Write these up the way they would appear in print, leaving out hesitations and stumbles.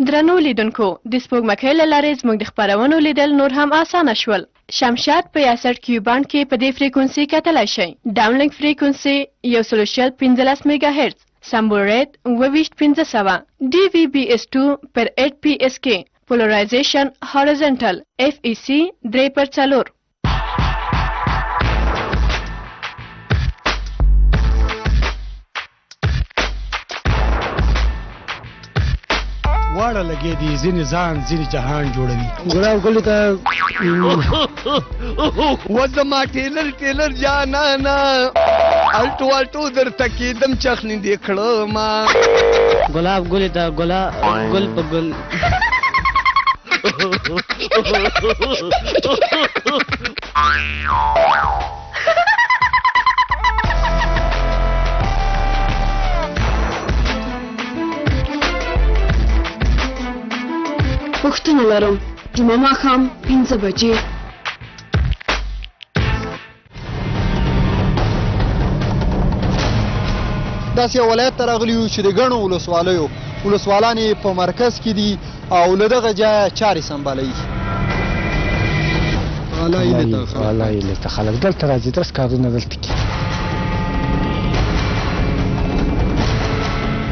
درنو لیدونکو د سپوږمکۍ له لارې زموږ د خپرونو لیدل نور هم اسانه شول. شمشاد په 61 کیو بانډ کې په دې فریکونسي کتلی شئ. ډاونلنګ فریکونسي 115 میگا هرتز، سمبول ریټ 22500، ډي وی بي اس 2 پر 8 پی اس کې، پولرایزیشن هوريزونټل، اف ای سی 3/4. واړه لګې دي ځینې ځان ځینې جهان جوړوي. ګلاب ګل ته و زما ټیلر جانانا الټو درته کېدم چخنې دې کړما. ګلاب ګل ته ګل په ګل پوښتنه لرم، جمعه ماښام 5 بجې. داسې یو ولایت ته راغلي یو چې د ګڼو ولسوالان یې په مرکز کې دي او له دغه ځایه چارې سمبالوي. غلا ایله ته خلک دلته راځي، درس کارونه دلته کوي.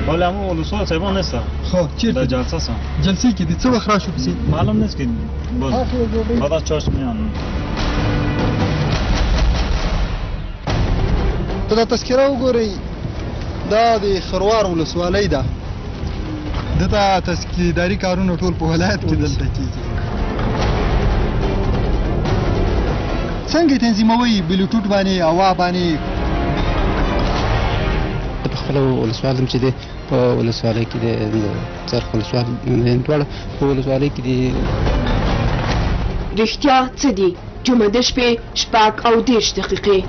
ولی همون ولسوال صاحبان نیستن. خب چیرته؟ در جلسه هستن. جلسه کې دي. څه وخت راشو پسې؟ معلوم نیست که بعد از 4 میان. ته دا تذکره وګورئ، دا د خروار ولسوالۍ ده. دته تذکیرداري کارونه ټول په ولایت کې دلته کېږي. څنګه تنظیموئ؟ بلوټوټ باندې، هوا باندې؟ په خپل ولسوالۍ چې دی په ولسوالۍ کې د څرخ ولسوال دواړه په ولسوالۍ کې دي. رښتیا څه دي؟ جمعه د شپې 6:30.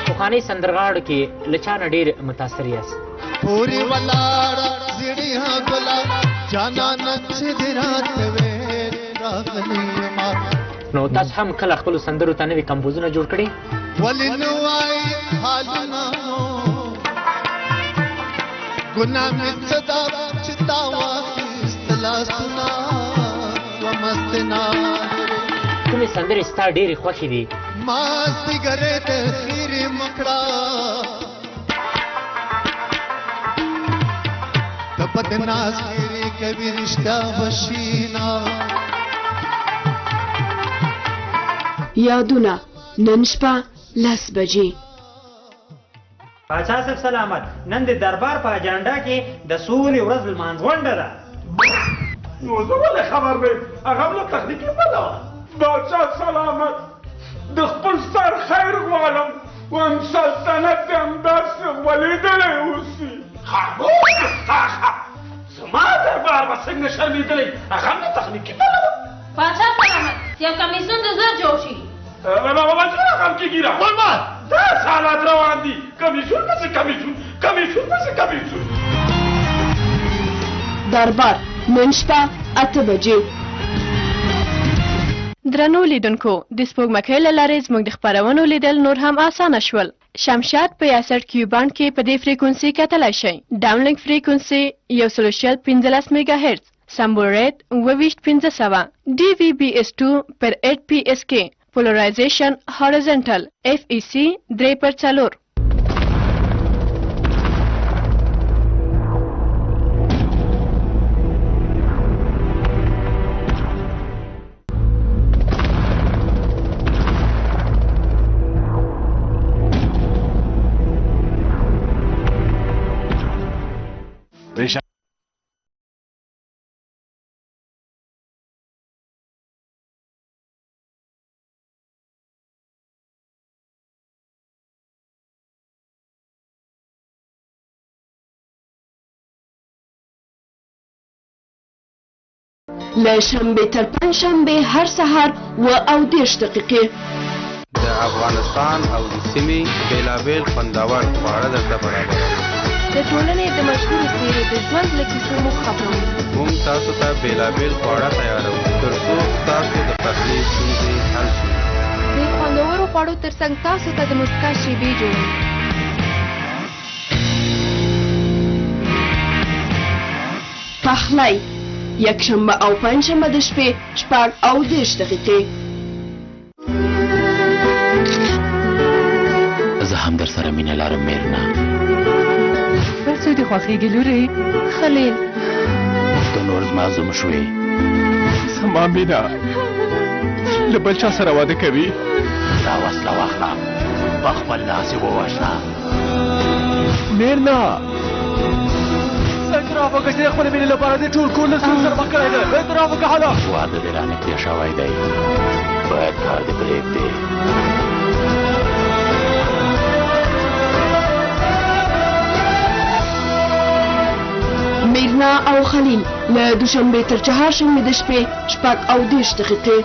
پخواني سندرغاړو کې له چا نه ډېر متاثر یاست؟ پورې ولاړه زړیا ګلا جانان چې دې راته وې راغلی ما. نو تاسو هم کله خپلو سندرو ته نوي کمپوزونه جوړ کړي؟ ولې نو وایي حالونه ګناه مې څه ده چې تا واخیست لاسونه ومستنا. کومې سندرې ستا ډېرې خوښې دي؟ ما سیګریټ خیرې مکړه د بدناز خیرې کوي رشته وشینا. یادونه نن شپه 10 بجې. پاچا صاحب سلامت، نن د دربار په اجنډا کې د سولې ورځ لمانځغونډه ده. نو زه ولې خبر ویم؟ هغه هم له تخنیکي پله وه. باچا سلامت، د خپل سر خیر غواړم، وایم سلطنت دې همداسې ولیدلی اوسي. خاموش ساخه، زما دربار به څنګه شرمېدلی؟ هغه هم له تخنیکي پله وه. باچا سلامت، یو کمیسیون د زر جوړ شي. بابا چرا غم کېږي را؟ قربان داسې حالات روان دي، کمیسیون پسې کمیسیون پسې کمیسیون. دربار نن شپه 8 بجې. درنو لیدونکو د سپوږمکۍ له لارې زموږ د خپرونو لیدل نور هم اسانه شول. شمشاد په 61 کیو بانډ کې په دې فریکونسي کتلی شئ. ډاونلنګ فریکونسي 115 میگا هرتز، سمبول ریټ 22500، ډي وی بي اس 2 پر 8 پی اس کې، پولرایزیشن هوريزونټل، اف ای سی 3/4. له شنبه تر پنجشنبه هر سهار و 30 دقیقې. د افغانستان او د سیمې بېلابېل خوندور خواړه درته برابروو. د ټولنې د مشهورو څېرو د ژوند له کیسو موږ خبروو. موږ تاسو ته بېلابېل خواړه تیاروو تر څو ستاسو د پخلي ستونزې حل شي. د خوندورو خوړو ترڅنګ تاسو ته د مسکا شېبې جوړوو. پخلی یکشنبه او پنجشنبه د شپې 30 دقیقې. زه هم در سره مینه لرم میرنا. بل څه دې خوښېږي لورې؟ خلیل ته نور زما زوم شوې. زما مینه له بل چا سره واده کوي؟ دا وسله واخله په خپل لاس یې ووژنه. میرنا اعتراف وکړه چې د خپلې مینې لپاره دې ټول کور له ستونزو سره مخ کړی دی. اعتراف وکړه هله. واده دې رانږدې شوی دی، باید کار دې پرېږدې. میرنا او خلیل له دوشنبه تر چهارشنبه د شپې 30 دقیقې.